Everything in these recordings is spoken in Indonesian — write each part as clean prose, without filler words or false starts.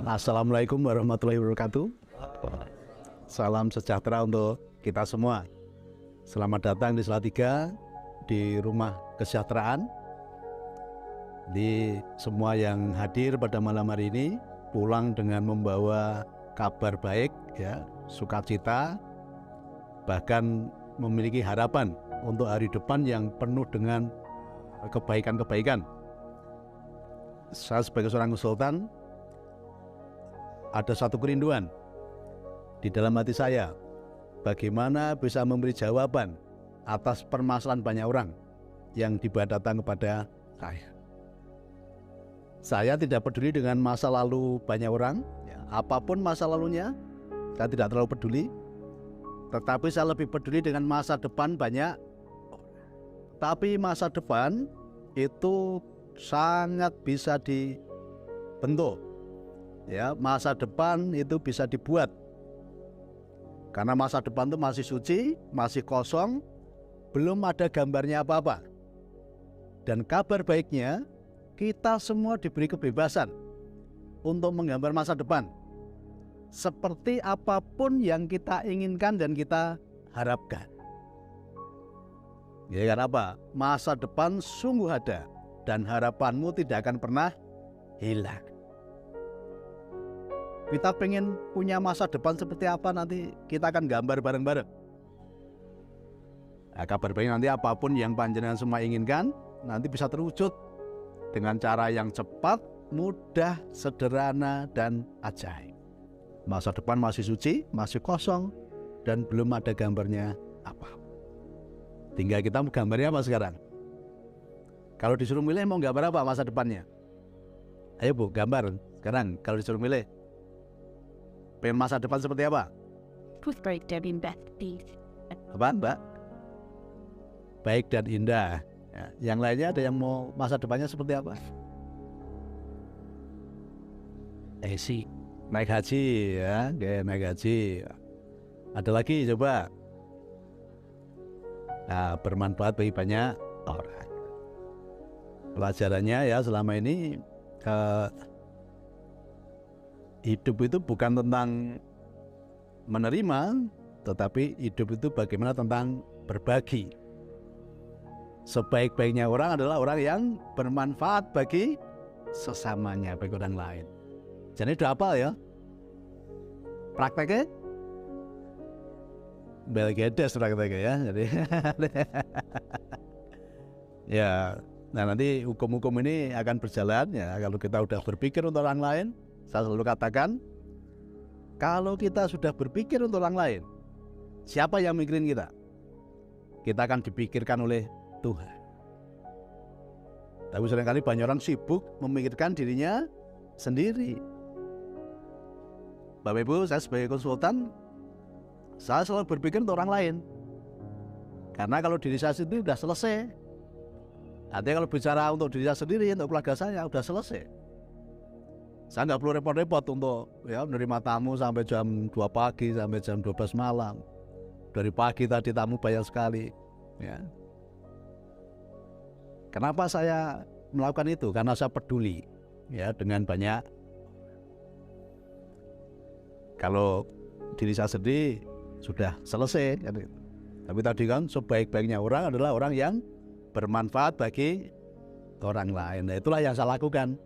Assalamualaikum warahmatullahi wabarakatuh. Salam sejahtera untuk kita semua. Selamat datang di Salatiga, di Rumah Kesejahteraan. Di semua yang hadir pada malam hari ini pulang dengan membawa kabar baik, ya, sukacita, bahkan memiliki harapan untuk hari depan yang penuh dengan kebaikan-kebaikan. Saya sebagai seorang konsultan ada satu kerinduan di dalam hati saya, bagaimana bisa memberi jawaban atas permasalahan banyak orang yang tiba datang kepada saya. Saya tidak peduli dengan masa lalu banyak orang, ya, apapun masa lalunya, saya tidak terlalu peduli. Tetapi saya lebih peduli dengan masa depan banyak orang. Tapi masa depan itu sangat bisa dibentuk. Ya, masa depan itu bisa dibuat. Karena masa depan itu masih suci, masih kosong, belum ada gambarnya apa-apa. Dan kabar baiknya, kita semua diberi kebebasan untuk menggambar masa depan seperti apapun yang kita inginkan dan kita harapkan. Ya, karena apa? Masa depan sungguh ada dan harapanmu tidak akan pernah hilang. Kita pengen punya masa depan seperti apa, nanti kita akan gambar bareng-bareng. Nah, kabar baik nanti apapun yang panjenengan semua inginkan nanti bisa terwujud dengan cara yang cepat, mudah, sederhana, dan ajaib. Masa depan masih suci, masih kosong, dan belum ada gambarnya apa. Tinggal kita mau gambarnya apa sekarang. Kalau disuruh milih mau gambar apa masa depannya? Ayo Bu, gambar sekarang kalau disuruh milih. Pengen masa depan seperti apa? Baik dan indah. Apa Mbak? Baik dan indah. Ya, yang lainnya ada yang mau masa depannya seperti apa? Sih naik haji, ya, naik haji. Ada lagi coba. Nah, bermanfaat bagi banyak orang. Pelajarannya ya selama ini hidup itu bukan tentang menerima, tetapi hidup itu bagaimana tentang berbagi. Sebaik-baiknya orang adalah orang yang bermanfaat bagi sesamanya, bagi orang lain. Jadi udah hafal ya? Prakteknya? Belgedes prakteknya ya. Jadi ya, nah nanti hukum-hukum ini akan berjalan ya kalau kita udah berpikir untuk orang lain. Saya selalu katakan, kalau kita sudah berpikir untuk orang lain, siapa yang mikirin kita? Kita akan dipikirkan oleh Tuhan. Tapi seringkali banyak orang sibuk memikirkan dirinya sendiri. Bapak Ibu, saya sebagai konsultan, saya selalu berpikir untuk orang lain. Karena kalau diri saya sendiri sudah selesai. Artinya kalau bicara untuk diri saya sendiri, untuk keluarga saya sudah selesai. Saya nggak perlu repot-repot untuk menerima tamu sampai jam 2 pagi sampai jam 12 malam. Dari pagi tadi tamu banyak sekali. Ya. Kenapa saya melakukan itu? Karena saya peduli ya dengan banyak. Kalau diri saya sendiri sudah selesai. Tapi tadi kan sebaik-baiknya orang adalah orang yang bermanfaat bagi orang lain. Nah, itulah yang saya lakukan.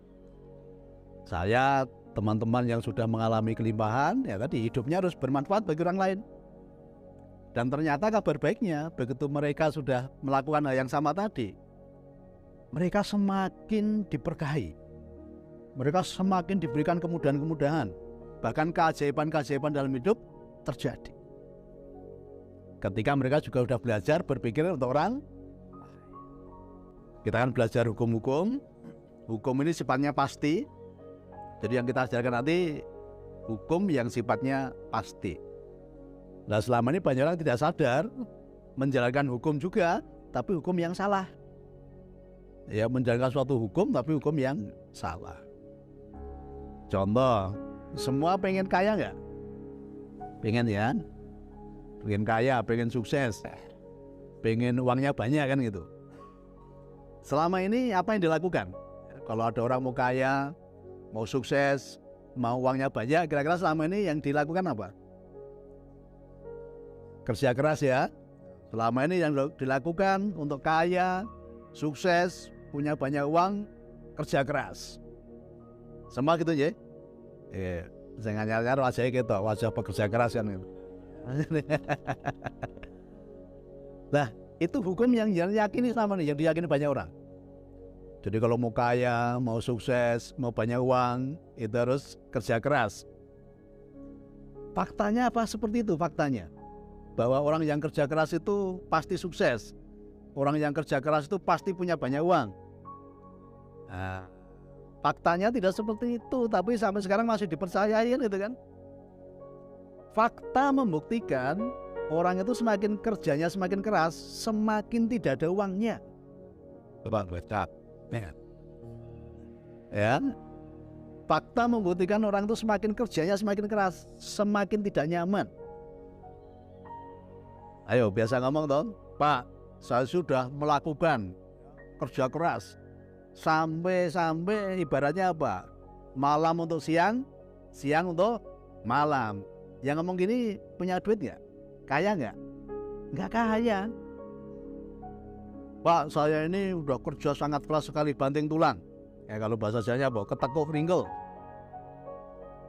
Saya, teman-teman yang sudah mengalami kelimpahan, ya tadi hidupnya harus bermanfaat bagi orang lain. Dan ternyata kabar baiknya, begitu mereka sudah melakukan hal yang sama tadi, mereka semakin diberkahi. Mereka semakin diberikan kemudahan-kemudahan. Bahkan keajaiban-keajaiban dalam hidup terjadi. Ketika mereka juga sudah belajar berpikir untuk orang, kita akan belajar hukum-hukum. Hukum ini sifatnya pasti. Jadi yang kita ajarkan nanti hukum yang sifatnya pasti. Nah, selama ini banyak orang tidak sadar menjalankan hukum juga, tapi hukum yang salah. Ya, menjalankan suatu hukum tapi hukum yang salah. Contoh, semua pengen kaya nggak? Pengen ya? Pengen kaya, pengen sukses, pengen uangnya banyak kan gitu. Selama ini apa yang dilakukan? Kalau ada orang mau kaya, mau sukses, mau uangnya banyak, kira-kira selama ini yang dilakukan apa? Kerja keras ya. Selama ini yang dilakukan untuk kaya, sukses, punya banyak uang, kerja keras. Semua gitu ya. Jangan nyar wajah gitu, wajah pekerja keras kan gitu. Nah, itu hukum yang diyakini sama nih, yang diyakini banyak orang. Jadi kalau mau kaya, mau sukses, mau banyak uang, itu harus kerja keras. Faktanya apa seperti itu faktanya? Bahwa orang yang kerja keras itu pasti sukses. Orang yang kerja keras itu pasti punya banyak uang. Nah, faktanya tidak seperti itu, tapi sampai sekarang masih dipercayai kan gitu kan. Fakta membuktikan orang itu semakin kerjanya semakin keras, semakin tidak ada uangnya. Ya. Fakta membuktikan orang itu semakin kerjanya semakin keras, semakin tidak nyaman. Ayo biasa ngomong dong, Pak, saya sudah melakukan kerja keras sampai ibaratnya apa? Malam untuk siang, siang untuk malam. Yang ngomong gini punya duit nggak? Kaya nggak? Nggak kaya. Pak, saya ini udah kerja sangat keras sekali, banting tulang. Ya kalau bahasa Jawanya apa? Ketekuk ringgel.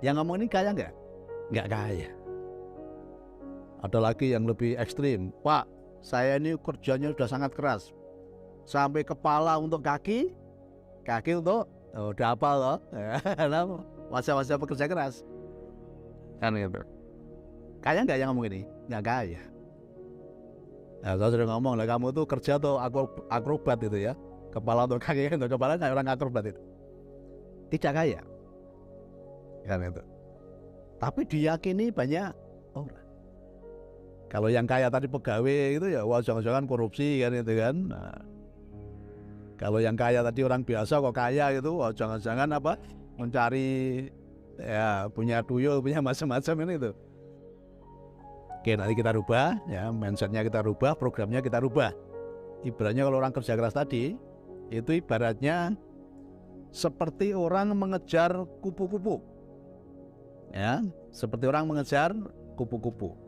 Yang ngomong ini kaya nggak? Nggak kaya. Ada lagi yang lebih ekstrim. Pak, saya ini kerjanya sudah sangat keras. Sampai kepala untuk kaki untuk udah hafal loh. Wajah-wajah pekerja keras. Kan gitu. Kaya nggak yang ngomong ini? Nggak kaya. Nah, saya sudah ngomong lah, kamu tuh kerja tuh akrobat itu ya. Kepala untuk kaki untuk kepala kayak orang akrobat itu. Tidak kaya. Kan itu. Tapi diyakini banyak orang. Kalau yang kaya tadi pegawai itu ya wah jangan-jangan korupsi kan itu kan. Nah, kalau yang kaya tadi orang biasa kok kaya gitu, wah jangan-jangan apa mencari ya punya tuyul, punya macam-macam ini itu. Oke, nanti kita rubah ya, mindsetnya kita rubah, programnya kita rubah. Ibaratnya kalau orang kerja keras tadi itu ibaratnya seperti orang mengejar kupu-kupu. Ya, seperti orang mengejar kupu-kupu.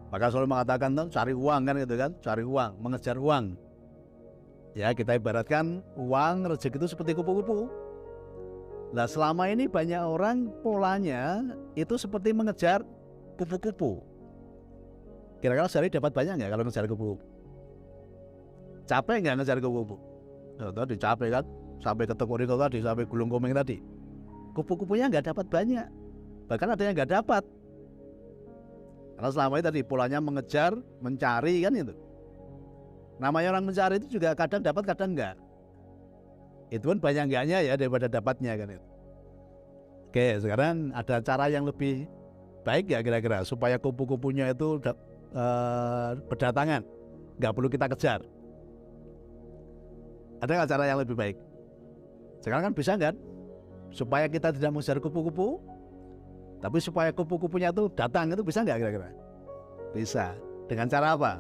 Maka selalu mengatakan tuh cari uang kan gitu kan, cari uang, mengejar uang. Ya kita ibaratkan uang rezeki itu seperti kupu-kupu. Nah selama ini banyak orang polanya itu seperti mengejar kupu-kupu. Kira-kira sehari dapat banyak nggak kalau ngejar kupu-kupu? Capek nggak ngejar kupu-kupu? Nah, tadi capek kan, sampai ke tekuk tadi, sampai gulung komeng tadi. Kupu-kupunya nggak dapat banyak, bahkan ada yang nggak dapat. Karena selama ini tadi polanya mengejar, mencari kan itu. Namanya orang mencari itu juga kadang dapat, kadang enggak. Itu pun banyak enggaknya ya daripada dapatnya kan itu. Oke, sekarang ada cara yang lebih baik ya kira-kira supaya kupu-kupunya itu berdatangan, nggak perlu kita kejar. Ada nggak cara yang lebih baik? Sekarang kan bisa kan? Supaya kita tidak mengejar kupu-kupu, tapi supaya kupu-kupunya itu datang itu bisa nggak kira-kira? Bisa. Dengan cara apa?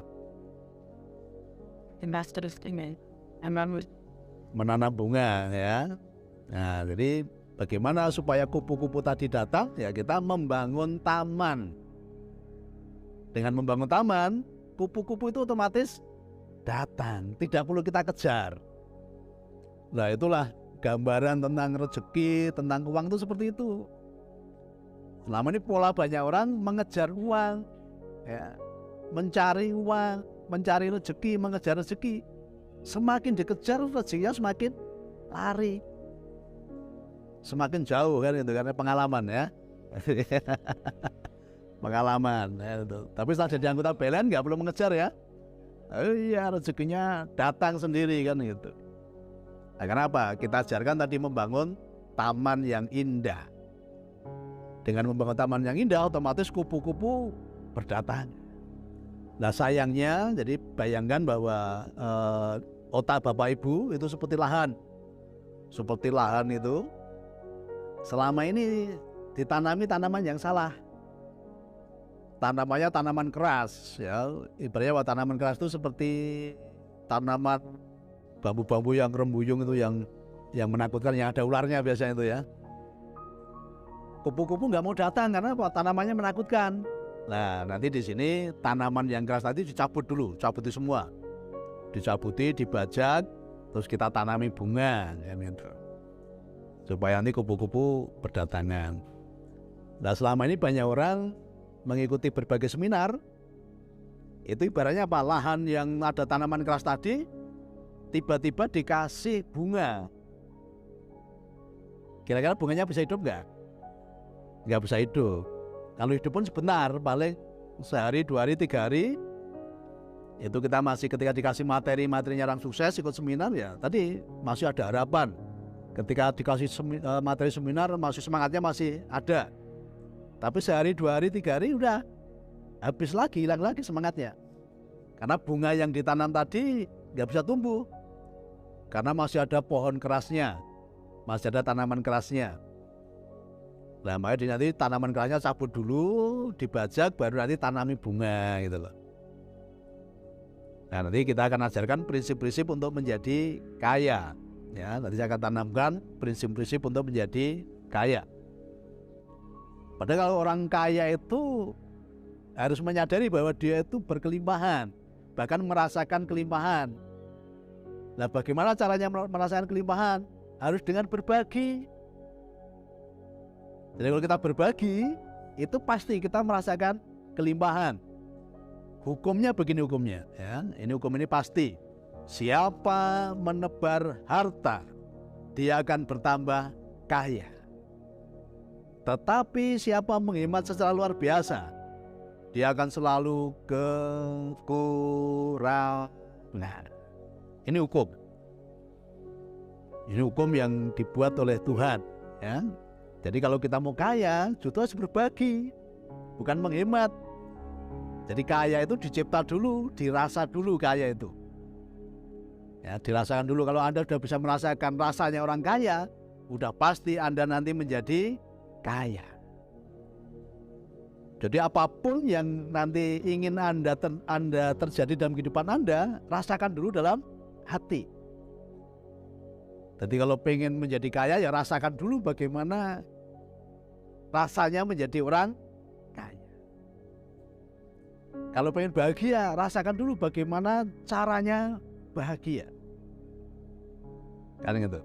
Menanam bunga ya. Nah, jadi bagaimana supaya kupu-kupu tadi datang? Ya kita membangun taman. Dengan membangun taman, kupu-kupu itu otomatis datang. Tidak perlu kita kejar. Nah itulah gambaran tentang rezeki, tentang uang itu seperti itu. Selama ini pola banyak orang mengejar uang, ya, mencari uang, mencari rezeki, mengejar rezeki. Semakin dikejar rezekinya semakin lari, semakin jauh kan itu karena pengalaman ya. Pengalaman ya, itu. Tapi setelah jadi anggota PLN nggak perlu mengejar ya. Iya rezekinya datang sendiri kan gitu. Nah, kenapa? Kita ajarkan tadi membangun taman yang indah. Dengan membangun taman yang indah, otomatis kupu-kupu berdatang. Nah sayangnya, jadi bayangkan bahwa otak Bapak Ibu itu seperti lahan. Seperti lahan itu, selama ini ditanami tanaman yang salah. Tanamannya tanaman keras, ya. Ibaratnya bahwa tanaman keras itu seperti tanaman bambu-bambu yang rembuyung itu yang menakutkan, yang ada ularnya biasanya itu ya. kupu-kupu nggak mau datang karena apa? Tanamannya menakutkan. Nah, nanti di sini tanaman yang keras tadi dicabut dulu, cabuti semua. Dicabuti, dibajak, terus kita tanami bunga, gitu. Supaya nanti kupu-kupu berdatangan. Nah, selama ini banyak orang mengikuti berbagai seminar, itu ibaratnya apa? Lahan yang ada tanaman keras tadi, tiba-tiba dikasih bunga. Kira-kira bunganya bisa hidup nggak? Nggak bisa hidup. Kalau hidup pun sebentar, paling sehari, 2 hari, 3 hari. Itu kita masih ketika dikasih materinya orang sukses ikut seminar ya, tadi masih ada harapan. Ketika dikasih materi seminar, masih semangatnya masih ada. Tapi sehari, 2 hari, 3 hari udah habis lagi, hilang lagi semangatnya. Karena bunga yang ditanam tadi nggak bisa tumbuh. Karena masih ada pohon kerasnya, masih ada tanaman kerasnya. Nah, makanya nanti tanaman kerasnya cabut dulu, dibajak, baru nanti tanami bunga gitu loh. Nah, nanti kita akan ajarkan prinsip-prinsip untuk menjadi kaya. Ya, nanti saya akan tanamkan prinsip-prinsip untuk menjadi kaya. Padahal kalau orang kaya itu harus menyadari bahwa dia itu berkelimpahan, bahkan merasakan kelimpahan. Nah, bagaimana caranya merasakan kelimpahan? Harus dengan berbagi. Jadi kalau kita berbagi, itu pasti kita merasakan kelimpahan. Hukumnya begini hukumnya, ya. Ini hukum ini pasti. Siapa menebar harta, dia akan bertambah kaya. Tetapi siapa menghemat secara luar biasa, dia akan selalu kekurangan. Ini hukum. Ini hukum yang dibuat oleh Tuhan, ya. Jadi kalau kita mau kaya, justru harus berbagi, bukan menghemat. Jadi kaya itu dicipta dulu, dirasa dulu kaya itu. Ya, dirasakan dulu. Kalau Anda sudah bisa merasakan rasanya orang kaya, udah pasti Anda nanti menjadi kaya. Jadi apapun yang nanti ingin Anda terjadi dalam kehidupan Anda, rasakan dulu dalam hati. Jadi kalau pengen menjadi kaya, ya rasakan dulu bagaimana rasanya menjadi orang kaya. Kalau pengen bahagia, rasakan dulu bagaimana caranya bahagia. Kan gitu.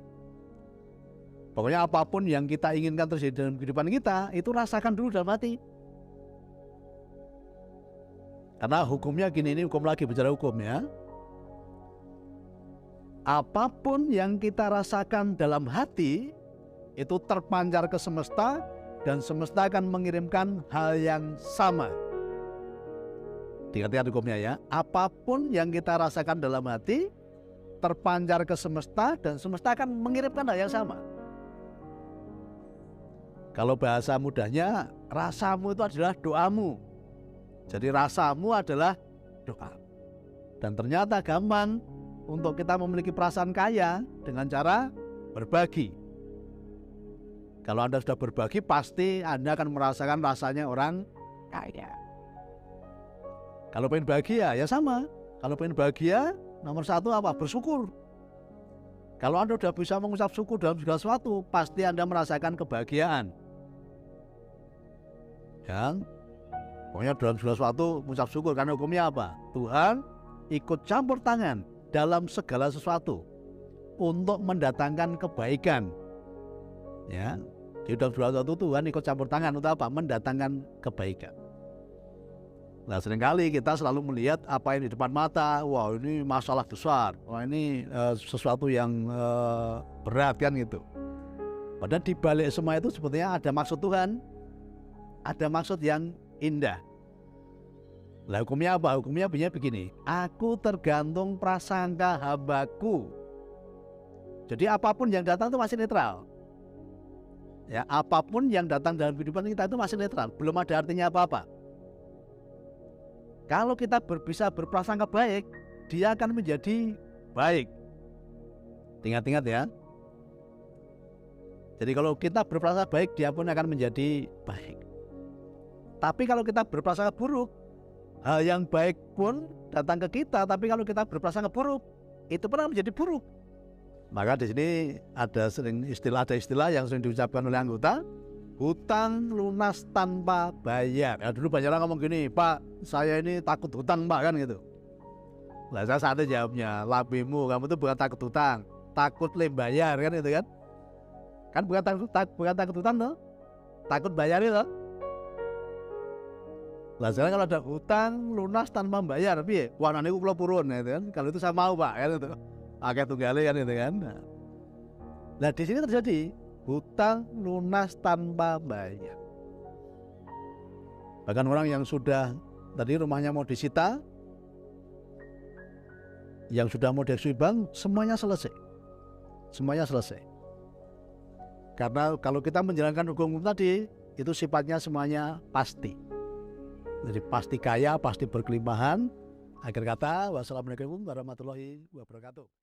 Pokoknya apapun yang kita inginkan terjadi dalam kehidupan kita, itu rasakan dulu dalam hati. Karena hukumnya gini, ini hukum lagi, bicara hukum ya. Apapun yang kita rasakan dalam hati, itu terpancar ke semesta, dan semesta akan mengirimkan hal yang sama. Diingat hukumnya ya. Apapun yang kita rasakan dalam hati, terpancar ke semesta, dan semesta akan mengirimkan hal yang sama. Kalau bahasa mudahnya, rasamu itu adalah doamu. Jadi rasamu adalah doa. Dan ternyata gampang untuk kita memiliki perasaan kaya dengan cara berbagi. Kalau Anda sudah berbagi, pasti Anda akan merasakan rasanya orang kaya. Kalau pengen bahagia, ya sama. Kalau pengen bahagia, nomor satu apa? Bersyukur. Kalau Anda sudah bisa mengucap syukur dalam segala sesuatu, pasti Anda merasakan kebahagiaan. Ya, pokoknya dalam segala sesuatu mengucap syukur, karena hukumnya apa? Tuhan ikut campur tangan dalam segala sesuatu untuk mendatangkan kebaikan. Ya, di dalam segala sesuatu Tuhan ikut campur tangan untuk apa? Mendatangkan kebaikan. Nah, seringkali kita selalu melihat apa yang di depan mata, wah ini masalah besar, wah ini sesuatu yang berat kan gitu. Padahal di balik semua itu sebetulnya ada maksud Tuhan, ada maksud yang indah. Lah hukumnya apa? Hukumnya begini, aku tergantung prasangka hambaku. Jadi apapun yang datang itu masih netral. Ya, apapun yang datang dalam kehidupan kita itu masih netral, belum ada artinya apa-apa. Kalau kita bisa berprasangka baik, dia akan menjadi baik. Ingat-ingat ya. Jadi kalau kita berprasangka baik, dia pun akan menjadi baik. Tapi kalau kita berprasangka buruk, hal yang baik pun datang ke kita, tapi kalau kita berprasangka buruk, itu pun akan menjadi buruk. Maka di sini ada istilah yang sering diucapkan oleh anggota, hutang lunas tanpa bayar. Ya, dulu banyak orang ngomong gini, Pak, saya ini takut hutang Pak, kan gitu. Lah saya santai jawabnya, labimu, kamu tuh bukan takut hutang, takut lem bayar, kan gitu kan. Kan bukan takut hutang loh, takut bayar itu. Lah sekarang kalau ada hutang lunas tanpa bayar, piye? Warnane ku kula purun gitu kan. Kalau itu saya mau Pak, kan itu. Akeh tunggale kan gitu kan. Nah, di sini terjadi hutang lunas tanpa bayar. Bahkan orang yang sudah tadi rumahnya mau disita, yang sudah mau dieksekusi bank, semuanya selesai. Semuanya selesai. Karena kalau kita menjalankan hukum tadi, itu sifatnya semuanya pasti. Jadi pasti kaya, pasti berkelimpahan. Akhir kata, wassalamualaikum warahmatullahi wabarakatuh.